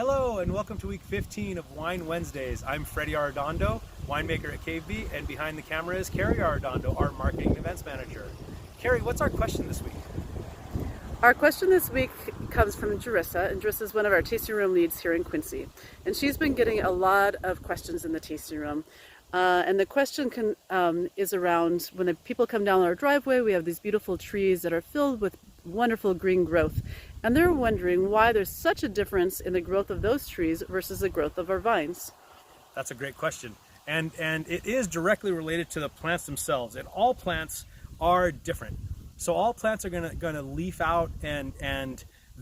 Hello and welcome to week 15 of Wine Wednesdays. I'm Freddy Arredondo, winemaker at Cave B, and behind the camera is Carrie Arredondo, our marketing and events manager. Carrie, what's our question this week? Our question this week comes from Jerissa, and Jerissa is one of our tasting room leads here in Quincy. And she's been getting a lot of questions in the tasting room. And the question is around when the people come down our driveway, we have these beautiful trees that are filled with wonderful green growth. And they're wondering why there's such a difference in the growth of those trees versus the growth of our vines. That's a great question. And it is directly related to the plants themselves. And all plants are different. So all plants are gonna leaf out, and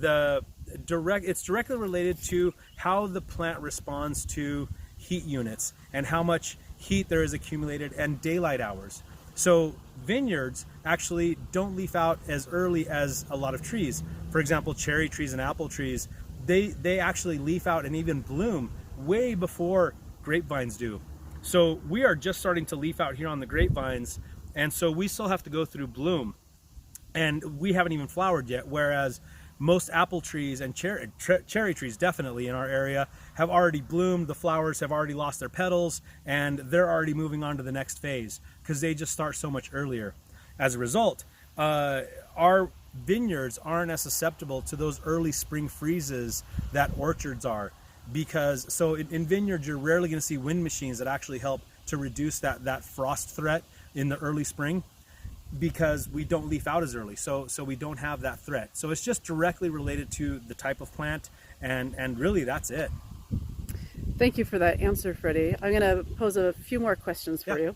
it's directly related to how the plant responds to heat units and how much heat there is accumulated and daylight hours. So vineyards actually don't leaf out as early as a lot of trees. For example, cherry trees and apple trees, they actually leaf out and even bloom way before grapevines do. So we are just starting to leaf out here on the grapevines, and so we still have to go through bloom. And we haven't even flowered yet, whereas most apple trees and cherry trees definitely in our area have already bloomed, the flowers have already lost their petals, and they're already moving on to the next phase because they just start so much earlier. As a result, our vineyards aren't as susceptible to those early spring freezes that orchards are, because in vineyards you're rarely going to see wind machines that actually help to reduce that frost threat in the early spring, because we don't leaf out as early, so we don't have that threat. So it's just directly related to the type of plant, and really that's it. Thank you for that answer, Freddie. I'm going to pose a few more questions for you.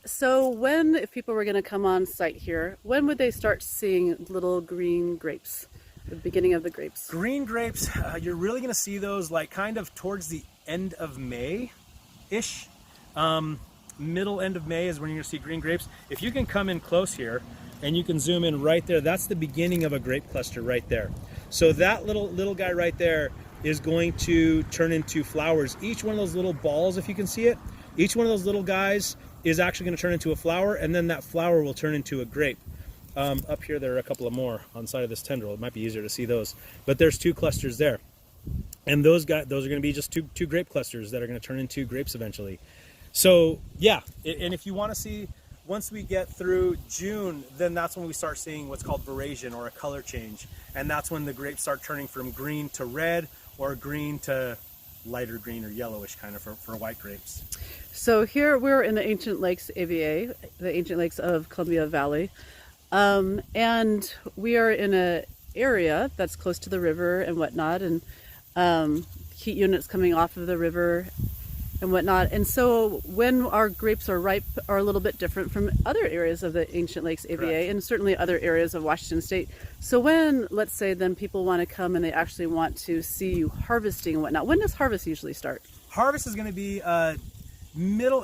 So if people were going to come on site here, when would they start seeing little green grapes, the beginning of the grapes? Green grapes, you're really going to see those like kind of towards the end of May-ish. Middle end of May is when you're going to see green grapes. If you can come in close here and you can zoom in right there, that's the beginning of a grape cluster right there. So that little guy right there is going to turn into flowers. Each one of those little balls, if you can see it, each one of those little guys is actually going to turn into a flower, and then that flower will turn into a grape. Up here there are a couple of more on the side of this tendril. It might be easier to see those, but there's two clusters there, and those are going to be just two grape clusters that are going to turn into grapes eventually. So yeah, and if you want to see, once we get through June, then that's when we start seeing what's called veraison, or a color change, and that's when the grapes start turning from green to red, or green to lighter green or yellowish kind of for white grapes. So here we're in the Ancient Lakes AVA, the Ancient Lakes of Columbia Valley, and we are in an area that's close to the river and whatnot, and heat units coming off of the river and whatnot. And so when our grapes are ripe are a little bit different from other areas of the Ancient Lakes AVA. Correct. And certainly other areas of Washington State. So when, let's say, then people want to come and they actually want to see you harvesting and whatnot, when does harvest usually start? Harvest is going to be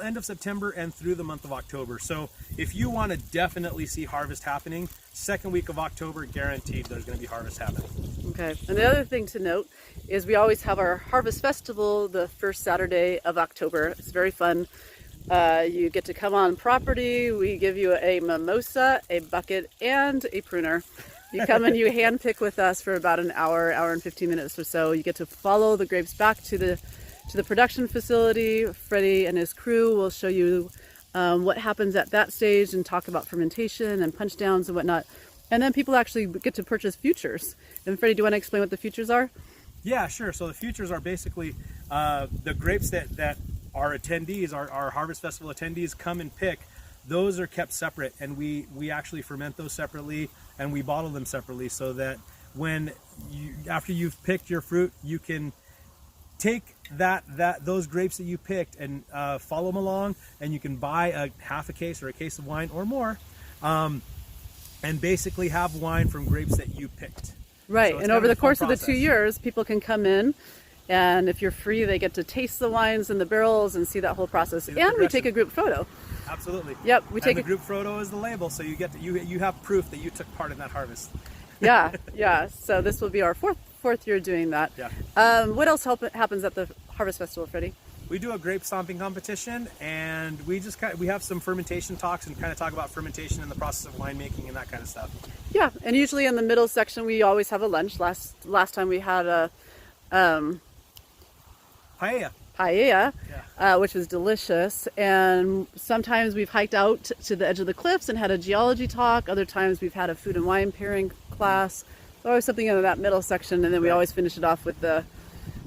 end of September and through the month of October. So if you want to definitely see harvest happening, second week of October, guaranteed there's going to be harvest happening. Okay. And the other thing to note is we always have our Harvest Festival the first Saturday of October. It's very fun. You get to come on property. We give you a mimosa, a bucket, and a pruner. You come and you hand pick with us for about an hour and 15 minutes or so. You get to follow the grapes back to the production facility. Freddie and his crew will show you what happens at that stage and talk about fermentation and punch downs and whatnot. And then people actually get to purchase futures. And Freddie, do you want to explain what the futures are? Yeah, sure. So the futures are basically the grapes that our attendees, our Harvest Festival attendees come and pick. Those are kept separate, and we actually ferment those separately, and we bottle them separately, so that after you've picked your fruit, you can take those grapes that you picked and follow them along, and you can buy half a case or a case of wine or more, and basically have wine from grapes that you picked. Right, so and over the course of the 2 years, people can come in, and if you're free, they get to taste the wines and the barrels and see that whole process. And we take a group photo. Absolutely. Yep, we take the group photo is the label, so you have proof that you took part in that harvest. Yeah. So this will be our fourth year doing that. Yeah. What else happens at the Harvest Festival, Freddie? We do a grape stomping competition, and we have some fermentation talks and kind of talk about fermentation and the process of winemaking and that kind of stuff. Yeah, and usually in the middle section we always have a lunch. Last time we had Paella. paella, Yeah. which was delicious. And sometimes we've hiked out to the edge of the cliffs and had a geology talk. Other times we've had a food and wine pairing class. Always something in that middle section, and then we always finish it off with the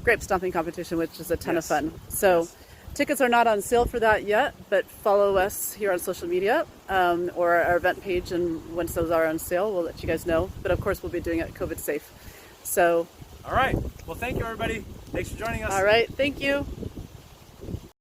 grape stomping competition, which is a ton of fun. So tickets are not on sale for that yet, but follow us here on social media or our event page, and once those are on sale, we'll let you guys know. But of course, we'll be doing it COVID safe. So, All right. Well, thank you, everybody. Thanks for joining us. all right, thank you.